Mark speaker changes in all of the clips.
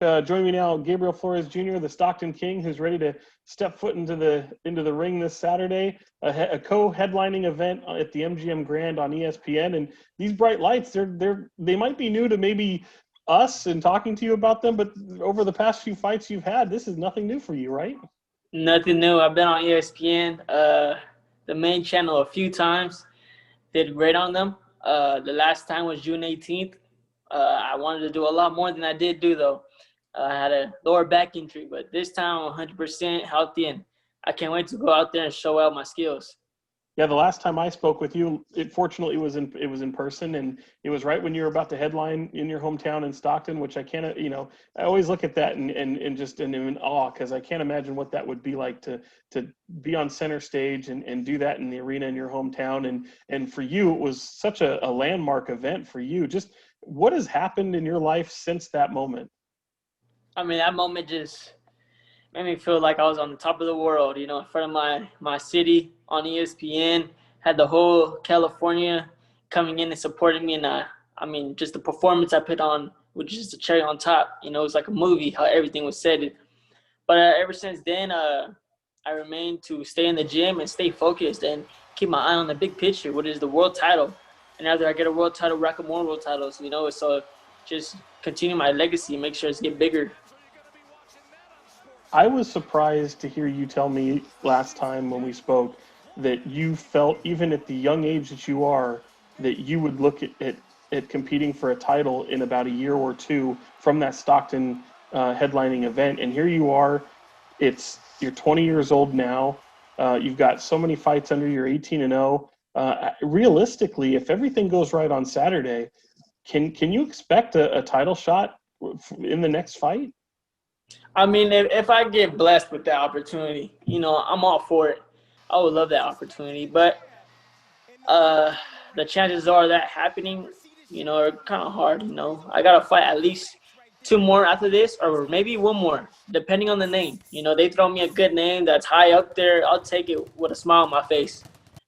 Speaker 1: Joining me now, Gabriel Flores Jr., the Stockton King, who's ready to step foot into the ring this Saturday, a co-headlining event at the MGM Grand on ESPN. And these bright lights, they might be new to maybe us and talking to you about them, but over the past few fights you've had, this is nothing new for you, right?
Speaker 2: Nothing new. I've been on ESPN, the main channel, a few times. Did great on them. The last time was June 18th. I wanted to do a lot more than I did do, though. I had a lower back injury, but this time I'm 100% healthy, and I can't wait to go out there and show out my skills.
Speaker 1: Yeah, the last time I spoke with you, it fortunately was in person, and it was right when you were about to headline in your hometown in Stockton, which I can't, I always look at that and just in awe, because I can't imagine what that would be like to be on center stage and do that in the arena in your hometown. And for you, it was such a landmark event for you. Just what has happened in your life since that moment?
Speaker 2: I mean, that moment just made me feel like I was on the top of the world, in front of my city on ESPN. Had the whole California coming in and supporting me. And just the performance I put on was just a cherry on top. It was like a movie, how everything was said. But ever since then, I remained to stay in the gym and stay focused and keep my eye on the big picture, which is the world title. And after I get a world title, rack up more world titles, so just continue my legacy, make sure it's getting bigger.
Speaker 1: I was surprised to hear you tell me last time when we spoke that you felt, even at the young age that you are, that you would look at competing for a title in about a year or two from that Stockton headlining event. And here you are. You're 20 years old now. You've got so many fights under your 18-0. Realistically, if everything goes right on Saturday, can you expect a title shot in the next fight?
Speaker 2: I mean, if I get blessed with that opportunity, I'm all for it. I would love that opportunity. But the chances are that happening, are kind of hard, I got to fight at least 2 more after this, or maybe 1 more, depending on the name. They throw me a good name that's high up there, I'll take it with a smile on my face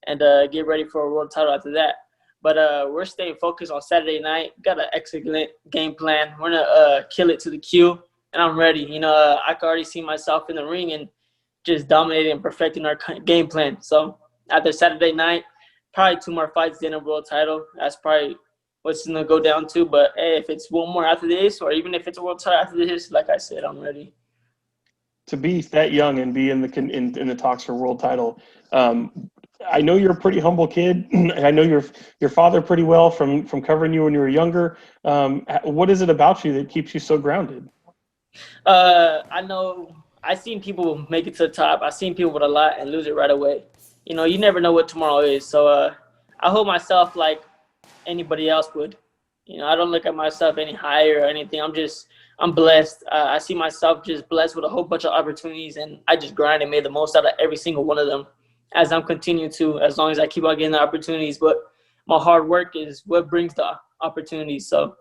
Speaker 2: and get ready for a world title after that. But we're staying focused on Saturday night. Got an excellent game plan. We're going to kill it to the Q. And I'm ready. I can already see myself in the ring and just dominating and perfecting our game plan. So after Saturday night, probably 2 more fights, then a world title. That's probably what's going to go down to. But, hey, if it's 1 more after this, or even if it's a world title after this, like I said, I'm ready.
Speaker 1: To be that young and be in the talks for world title, I know you're a pretty humble kid. I know your father pretty well from covering you when you were younger. What is it about you that keeps you so grounded?
Speaker 2: I know I've seen people make it to the top. I've seen people with a lot and lose it right away. You never know what tomorrow is. So I hold myself like anybody else would. I don't look at myself any higher or anything. I'm blessed. I see myself just blessed with a whole bunch of opportunities, and I just grind and made the most out of every single one of them as I'm continuing to, as long as I keep on getting the opportunities. But my hard work is what brings the opportunities. So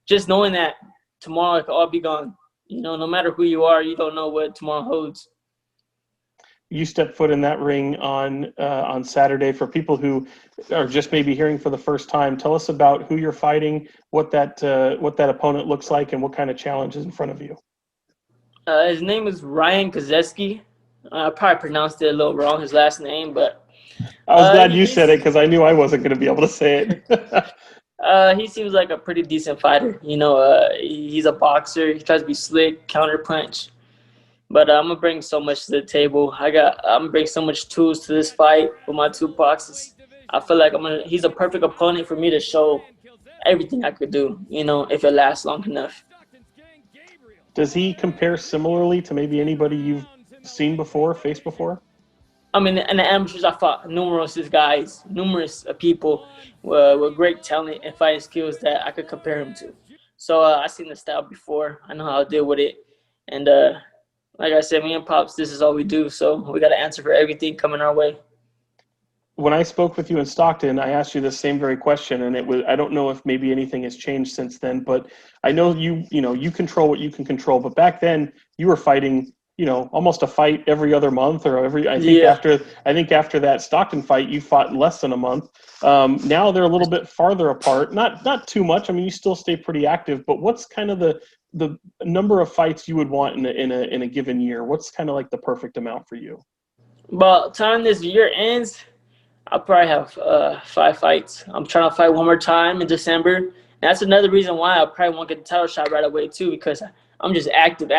Speaker 2: just knowing that tomorrow it could all be gone. No matter who you are, you don't know what tomorrow holds.
Speaker 1: You step foot in that ring on Saturday. For people who are just maybe hearing for the first time, tell us about who you're fighting, what that opponent looks like, and what kind of challenge is in front of you.
Speaker 2: His name is Ryan Kielczweski. I probably pronounced it a little wrong, his last name, but
Speaker 1: I was glad you said it, because I knew I wasn't going to be able to say it.
Speaker 2: He seems like a pretty decent fighter. He's a boxer. He tries to be slick, counter punch. But I'm gonna bring so much to the table. I'm gonna bring so much tools to this fight with my 2 boxes. I feel like he's a perfect opponent for me to show everything I could do. If it lasts long enough.
Speaker 1: Does he compare similarly to maybe anybody you've seen before, faced before?
Speaker 2: In the amateurs, I fought numerous people with great talent and fighting skills that I could compare him to. So I've seen the style before. I know how to deal with it. And like I said, me and Pops, this is all we do. So we got to answer for everything coming our way.
Speaker 1: When I spoke with you in Stockton, I asked you the same very question, and I don't know if maybe anything has changed since then, but I know you control what you can control. But back then, you were fighting almost a fight every other month, or I think after that Stockton fight, you fought less than a month. Now they're a little bit farther apart, not too much. You still stay pretty active, but what's kind of the the number of fights you would want in a given year? What's kind of like the perfect amount for you?
Speaker 2: But time this year ends, I'll probably have 5 fights. I'm trying to fight one more time in December. And that's another reason why I probably won't get the title shot right away too, because I'm just active.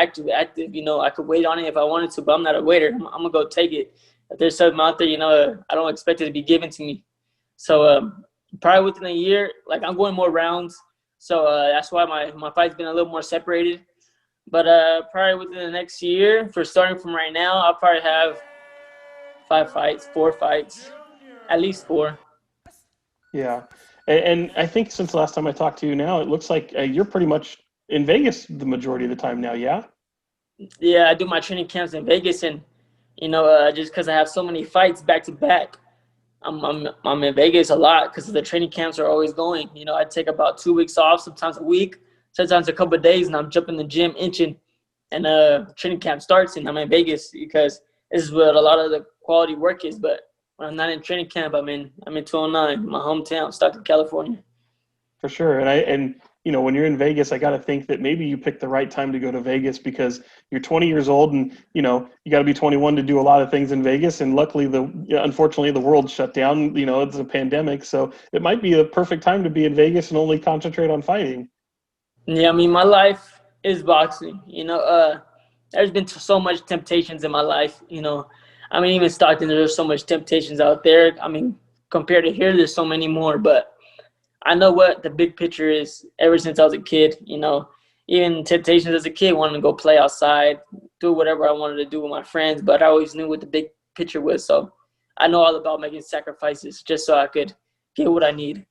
Speaker 2: You know, I could wait on it if I wanted to, but I'm not a waiter. I'm gonna go take it. If there's something out there, you know, I don't expect it to be given to me. So probably within a year, like I'm going more rounds. So that's why my fight's been a little more separated. But probably within the next year, for starting from right now, I'll probably have 5 fights, 4 fights, at least 4.
Speaker 1: Yeah. And I think since the last time I talked to you now, it looks like you're pretty much in Vegas the majority of the time now, yeah?
Speaker 2: Yeah, I do my training camps in Vegas, and you know, just because I have so many fights back to back, I'm in Vegas a lot because the training camps are always going. You know, I take about 2 weeks off, sometimes a week, sometimes a couple of days, and I'm jumping the gym, inching, and training camp starts, and I'm in Vegas because this is where a lot of the quality work is. But when I'm not in training camp, I'm in 209, my hometown, Stockton, California.
Speaker 1: For sure. And you know, when you're in Vegas, I got to think that maybe you picked the right time to go to Vegas because you're 20 years old and, you know, you got to be 21 to do a lot of things in Vegas. And luckily, unfortunately, the world shut down. You know, it's a pandemic. So it might be a perfect time to be in Vegas and only concentrate on fighting.
Speaker 2: Yeah, I mean, my life is boxing. You know, there's been so much temptations in my life. You know, I mean, even Stockton, there's so much temptations out there. I mean, compared to here, there's so many more. But I know what the big picture is ever since I was a kid. You know, even temptations as a kid, wanting to go play outside, do whatever I wanted to do with my friends. But I always knew what the big picture was. So I know all about making sacrifices just so I could get what I need.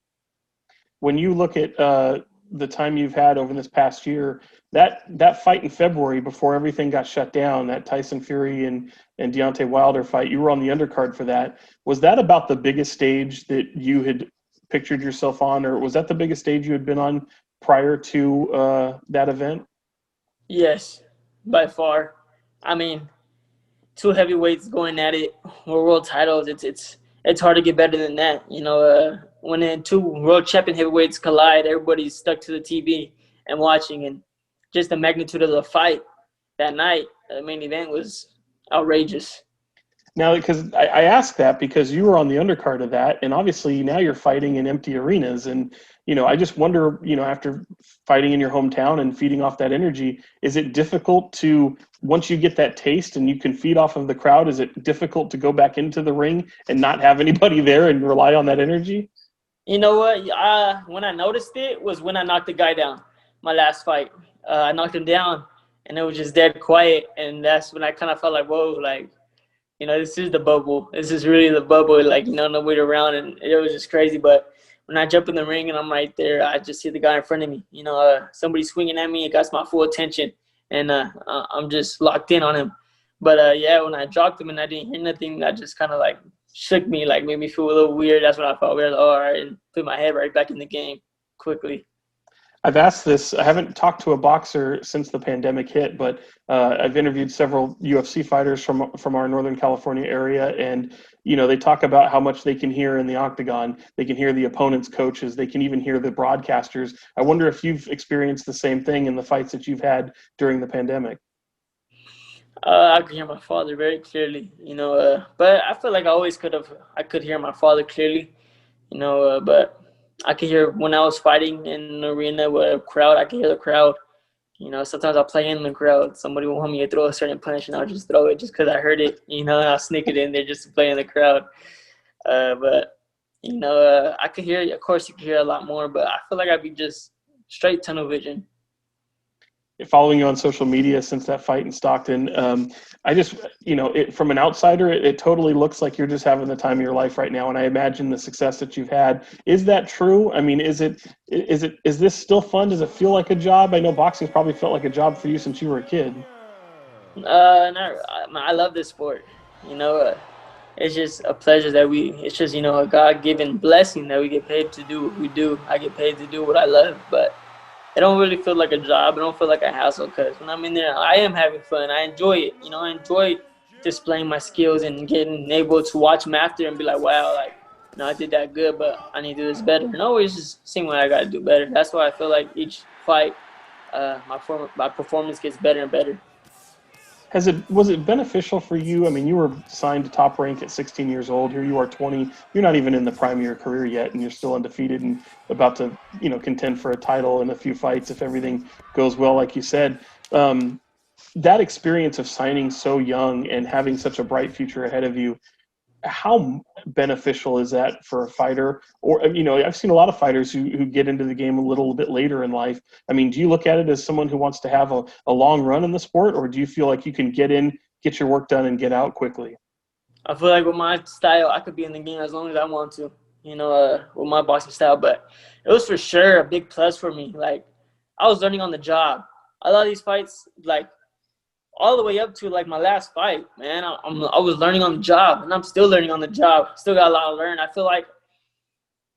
Speaker 1: When you look at the time you've had over this past year, that fight in February before everything got shut down, that Tyson Fury and Deontay Wilder fight, you were on the undercard for that. Was that about the biggest stage that you had pictured yourself on, or was that the biggest stage you had been on prior to that event?
Speaker 2: Yes, by far. I mean, 2 heavyweights going at it for world titles. It's hard to get better than that. You know, when the 2 world champion heavyweights collide, everybody's stuck to the TV and watching, and just the magnitude of the fight that night, the main event was outrageous.
Speaker 1: Now, because I asked that because you were on the undercard of that, and obviously now you're fighting in empty arenas, and you know, I just wonder, you know, after fighting in your hometown and feeding off that energy, is it difficult to once you get that taste and you can feed off of the crowd? Is it difficult to go back into the ring and not have anybody there and rely on that energy?
Speaker 2: You know what? When I noticed it was when I knocked the guy down, my last fight. I knocked him down, and it was just dead quiet, and that's when I kind of felt like, whoa, like, you know, this is the bubble. This is really the bubble. Like, you know, nobody around, and it was just crazy. But when I jump in the ring and I'm right there, I just see the guy in front of me. You know, somebody swinging at me. It got my full attention, and I'm just locked in on him. But, yeah, when I dropped him and I didn't hear nothing, that just kind of, like, shook me, like, made me feel a little weird. That's when I felt weird. Like, all right, and put my head right back in the game quickly.
Speaker 1: I've asked this. I haven't talked to a boxer since the pandemic hit, but I've interviewed several UFC fighters from our Northern California area, and you know they talk about how much they can hear in the octagon. They can hear the opponent's coaches. They can even hear the broadcasters. I wonder if you've experienced the same thing in the fights that you've had during the pandemic.
Speaker 2: I could hear my father very clearly, you know, but I feel like I could hear my father clearly, you know, but I could hear when I was fighting in an arena with a crowd, I could hear the crowd. You know, sometimes I'll play in the crowd. Somebody will want me to throw a certain punch, and I'll just throw it just because I heard it, you know, and I'll sneak it in there just to play in the crowd. But, you know, I could hear, of course, you could hear a lot more, but I feel like I'd be just straight tunnel vision.
Speaker 1: Following you on social media since that fight in Stockton, I just, you know, from an outsider, it totally looks like you're just having the time of your life right now. And I imagine the success that you've had. Is that true? I mean, is this still fun? Does it feel like a job? I know boxing's probably felt like a job for you since you were a kid.
Speaker 2: No, I love this sport. You know, it's just a pleasure it's just, you know, a God-given blessing that we get paid to do what we do. I get paid to do what I love, but it don't really feel like a job. It don't feel like a hassle because when I'm in there, I am having fun. I enjoy it. You know, I enjoy displaying my skills and getting able to watch them after and be like, wow, like, you know, I did that good, but I need to do this better. And always just seeing what I got to do better. That's why I feel like each fight my performance gets better and better.
Speaker 1: Was it beneficial for you? I mean, you were signed to Top Rank at 16 years old. Here you are 20. You're not even in the prime of your career yet, and you're still undefeated and about to, contend for a title in a few fights if everything goes well, like you said. That experience of signing so young and having such a bright future ahead of you, how beneficial is that for a fighter? Or, I've seen a lot of fighters who get into the game a little bit later in life. I mean, do you look at it as someone who wants to have a long run in the sport, or do you feel like you can get in, get your work done, and get out quickly?
Speaker 2: I feel like with my style, I could be in the game as long as I want to, with my boxing style. But it was for sure a big plus for me. Like, I was learning on the job. A lot of these fights, like, all the way up to, like, my last fight, man, I was learning on the job, and I'm still learning on the job. Still got a lot to learn. I feel like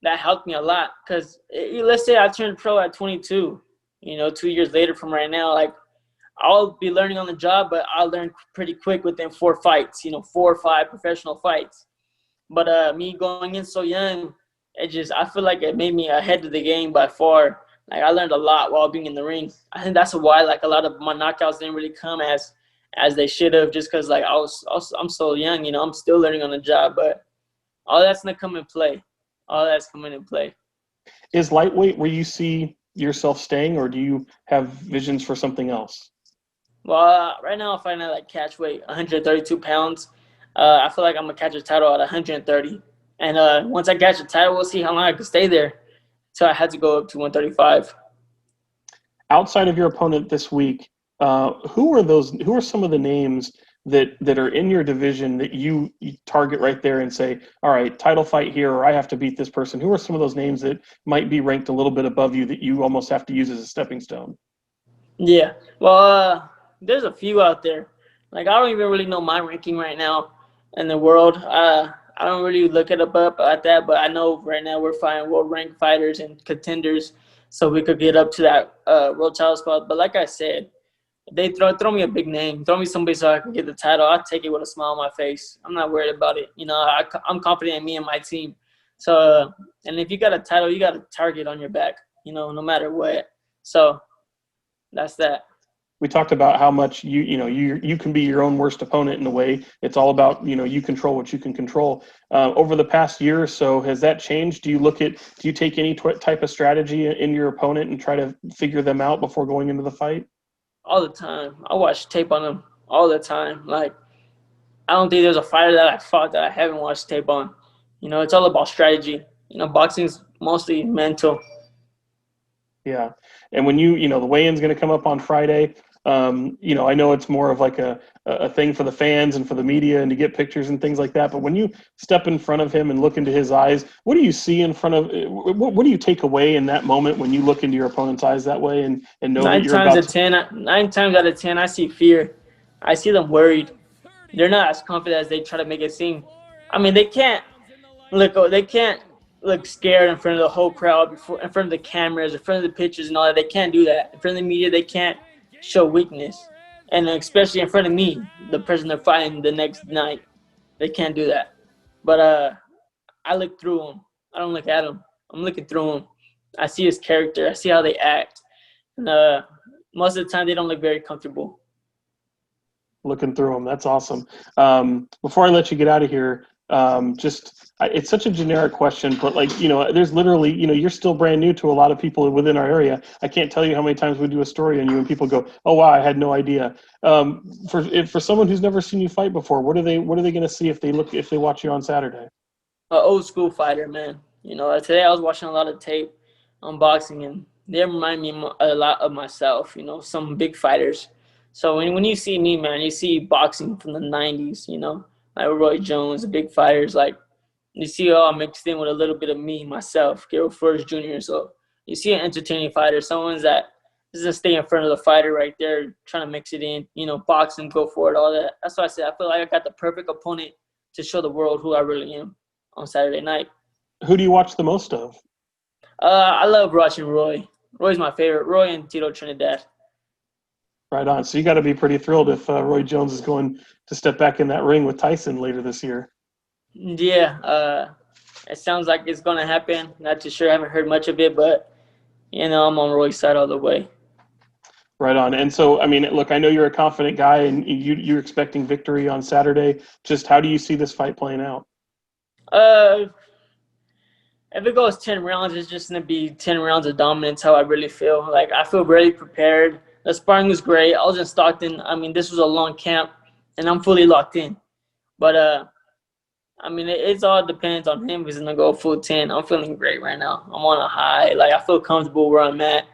Speaker 2: that helped me a lot because let's say I turned pro at 22, 2 years later from right now, like, I'll be learning on the job, but I'll learn pretty quick within 4 fights, 4 or 5 professional fights. But me going in so young, I feel like it made me ahead of the game by far. Like, I learned a lot while being in the ring. I think that's why, like, a lot of my knockouts didn't really come as they should have, just because, like, I'm so young, I'm still learning on the job. But all that's gonna come in play. All that's coming in play.
Speaker 1: Is lightweight where you see yourself staying, or do you have visions for something else?
Speaker 2: Well, right now I'm fighting at, like, catch weight, 132 pounds. I feel like I'm gonna catch a title at 130. And once I catch a title, we'll see how long I can stay there. So I had to go up to 135.
Speaker 1: Outside of your opponent this week, who are some of the names that are in your division that you target right there and say, all right, title fight here, or I have to beat this person? Who are some of those names that might be ranked a little bit above you that you almost have to use as a stepping stone?
Speaker 2: Yeah. Well, there's a few out there. Like, I don't even really know my ranking right now in the world. I don't really look it up at that, but I know right now we're fighting world-ranked fighters and contenders, so we could get up to that world title spot. But like I said, they throw me a big name, throw me somebody so I can get the title. I'll take it with a smile on my face. I'm not worried about it. I'm confident in me and my team. So, and if you got a title, you got a target on your back, no matter what. So that's that.
Speaker 1: We talked about how much you can be your own worst opponent in a way. It's all about, you control what you can control. Over the past year or so, has that changed? Do you take any type of strategy in your opponent and try to figure them out before going into the fight?
Speaker 2: All the time. I watch tape on them all the time. Like, I don't think there's a fighter that I fought that I haven't watched tape on. It's all about strategy. Boxing's mostly mental.
Speaker 1: Yeah. And when the weigh-in's going to come up on Friday, I know it's more of like a thing for the fans and for the media and to get pictures and things like that. But when you step in front of him and look into his eyes, what do you see in front of? What do you take away in that moment when you look into your opponent's eyes that way and know that you're about to?
Speaker 2: 9 times out of 10, I see fear. I see them worried. They're not as confident as they try to make it seem. I mean, they can't look scared in front of the whole crowd, in front of the cameras, in front of the pitchers and all that. They can't do that. In front of the media, they can't show weakness. And especially in front of me, the person they're fighting the next night, they can't do that. But I look through them. I don't look at them. I'm looking through them. I see his character. I see how they act. And most of the time, they don't look very comfortable.
Speaker 1: Looking through them. That's awesome. Before I let you get out of here, it's such a generic question, but there's literally, you're still brand new to a lot of people within our area. I can't tell you how many times we do a story on you and people go, oh, wow, I had no idea. For someone who's never seen you fight before, what are they going to see if they watch you on Saturday?
Speaker 2: An old school fighter, man. Today I was watching a lot of tape on boxing, and they remind me a lot of myself, some big fighters. So when you see me, man, you see boxing from the 90s, like Roy Jones, the big fighters. Like, you see all mixed in with a little bit of me, myself, Gabriel Flores Jr. So you see an entertaining fighter, someone that doesn't stay in front of the fighter right there, trying to mix it in, boxing, go for it, all that. That's why I said I feel like I got the perfect opponent to show the world who I really am on Saturday night.
Speaker 1: Who do you watch the most of?
Speaker 2: I love watching Roy. Roy's my favorite. Roy and Tito Trinidad.
Speaker 1: Right on. So you got to be pretty thrilled if Roy Jones is going to step back in that ring with Tyson later this year.
Speaker 2: Yeah, it sounds like it's going to happen. Not too sure. I haven't heard much of it, but, I'm on Roy's side all the way.
Speaker 1: Right on. And so, I mean, look, I know you're a confident guy, and you're expecting victory on Saturday. Just how do you see this fight playing out?
Speaker 2: Uh, if it goes 10 rounds, it's just gonna be 10 rounds of dominance. How I really feel. Like I feel really prepared. The sparring was great. I was in Stockton. I mean, this was a long camp, and I'm fully locked in. But I mean, it's all depends on him. If he's gonna go full 10. I'm feeling great right now. I'm on a high. Like I feel comfortable where I'm at.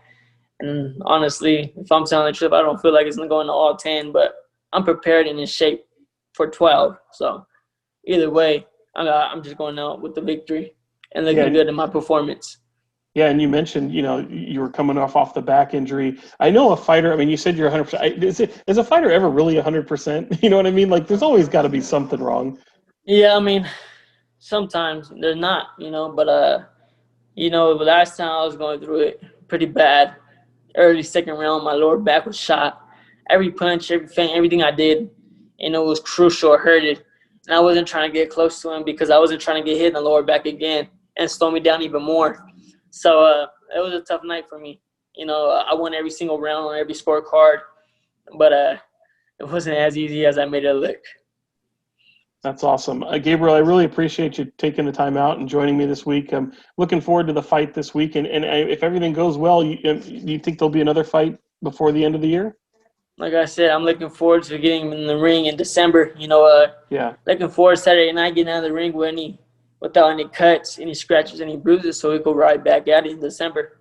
Speaker 2: And honestly, if I'm telling the truth, I don't feel like it's gonna go into all 10. But I'm prepared and in shape for 12. So either way, I'm just going out with the victory and looking
Speaker 1: Yeah.
Speaker 2: good in my performance.
Speaker 1: Yeah, and you mentioned, you were coming off the back injury. I know a fighter. I mean, you said you're 100%. Is a fighter ever really 100%? You know what I mean? Like, there's always got to be something wrong.
Speaker 2: Yeah, I mean, sometimes they're not, but the last time I was going through it pretty bad. Early second round, my lower back was shot. Every punch, every feint, everything I did, was crucial. It hurted, and I wasn't trying to get close to him because I wasn't trying to get hit in the lower back again and slow me down even more. So it was a tough night for me. I won every single round on every scorecard, but it wasn't as easy as I made it look.
Speaker 1: That's awesome. Gabriel, I really appreciate you taking the time out and joining me this week. I'm looking forward to the fight this week. And if everything goes well, you think there'll be another fight before the end of the year?
Speaker 2: Like I said, I'm looking forward to getting him in the ring in December.
Speaker 1: Yeah.
Speaker 2: Looking forward to Saturday night getting out of the ring without any cuts, any scratches, any bruises, so we go right back at it in December.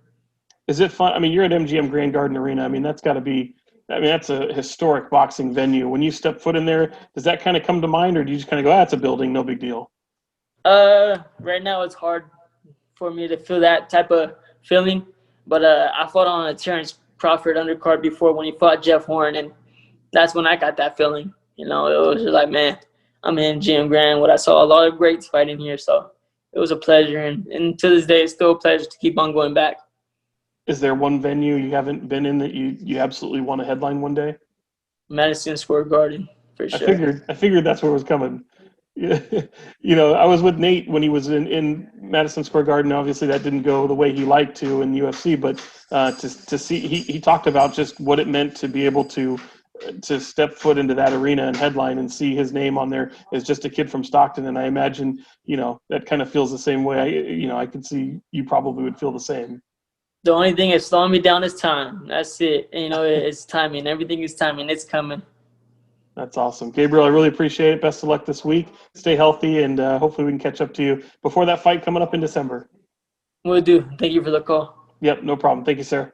Speaker 1: Is it fun? I mean, you're at MGM Grand Garden Arena. I mean, that's got to be. I mean, that's a historic boxing venue. When you step foot in there, does that kind of come to mind, or do you just kind of go, "Ah, it's a building, no big deal"?
Speaker 2: Right now it's hard for me to feel that type of feeling, but I fought on a Terrence Crawford undercard before when he fought Jeff Horn, and that's when I got that feeling. It was just like, man, I'm in MGM Grand. What I saw a lot of greats fighting here, so it was a pleasure, and to this day, it's still a pleasure to keep on going back.
Speaker 1: Is there one venue you haven't been in that you absolutely want to headline one day?
Speaker 2: Madison Square Garden, for
Speaker 1: I
Speaker 2: sure.
Speaker 1: figured that's where it was coming. I was with Nate when he was in Madison Square Garden. Obviously, that didn't go the way he liked to in UFC, but to see, he talked about just what it meant to be able to step foot into that arena and headline and see his name on there as just a kid from Stockton. And I imagine, that kind of feels the same way. I could see you probably would feel the same.
Speaker 2: The only thing that's slowing me down is time. That's it. It's timing. Everything is timing. It's coming.
Speaker 1: That's awesome. Gabriel, I really appreciate it. Best of luck this week. Stay healthy, and hopefully we can catch up to you before that fight coming up in December.
Speaker 2: Will do. Thank you for the call.
Speaker 1: Yep, no problem. Thank you, sir.